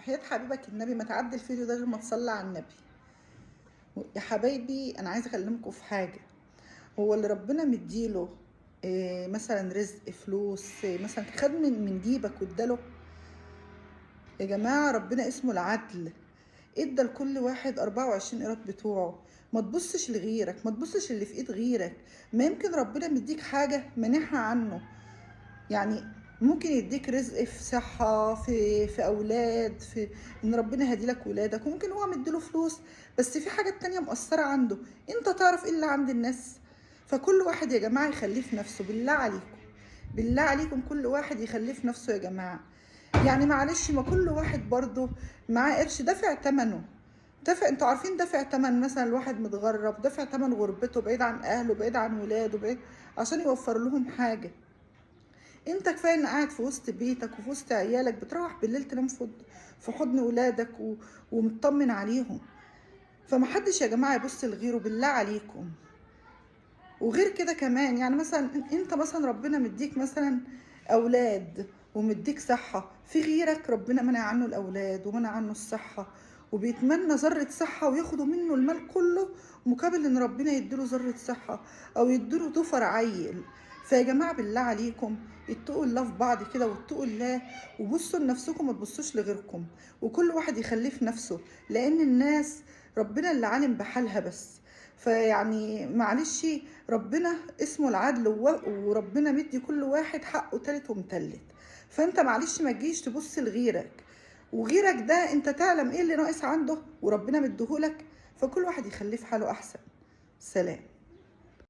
وحياة حبيبك النبي ما تعدي الفيديو ده غير ما تصلي على النبي. يا حبايبي انا عايزه اكلمكم في حاجه. هو اللي ربنا مديله مثلا رزق فلوس، مثلا خد من جيبك واداله. يا جماعه ربنا اسمه العدل، ادى لكل واحد 24 قيراط بتوعه. ما تبصش لغيرك، ما تبصش اللي في ايد غيرك. ما يمكن ربنا مديك حاجه مانعها عنه. يعني ممكن يديك رزق في صحة، في أولاد، في إن ربنا هديلك ولادك، وممكن هو مديله فلوس بس في حاجات تانية مؤثرة عنده. أنت تعرف إيه اللي عند الناس؟ فكل واحد يا جماعة يخليه في نفسه. بالله عليكم، بالله عليكم كل واحد يخليه في نفسه يا جماعة. يعني معلش، ما كل واحد برضه معاه قرش دافع تمنه. دافع، انتوا عارفين دافع تمن مثلا الواحد متغرب، دافع تمن غربته، بعيد عن اهله، بعيد عن ولاده، بعيد عشان يوفر لهم حاجة. انت كفايه ان قاعد في وسط بيتك وفي وسط عيالك، بتروح بالليل تنام في حضن ولادك ومطمن عليهم. فمحدش يا جماعه يبص لغيره بالله عليكم. وغير كده كمان، يعني مثلا انت مثلا ربنا مديك مثلا اولاد ومديك صحه، في غيرك ربنا منع عنه الاولاد ومنع عنه الصحه، وبيتمنى ذره صحه وياخدوا منه المال كله مقابل ان ربنا يديله ذره صحه او يديله ضفر عيل. فيا جماعه بالله عليكم اتقوا الله في بعض كده، واتقوا الله وبصوا لنفسكم، ما تبصوش لغيركم. وكل واحد يخليه في نفسه، لان الناس ربنا اللي عالم بحالها بس. فيعني معلش، ربنا اسمه العدل وربنا مدي كل واحد حقه تالت ومتلت. فانت معلش ما تجيش تبص لغيرك، وغيرك ده انت تعلم ايه اللي ناقص عنده وربنا مديهولك. فكل واحد يخليه في حاله احسن. سلام.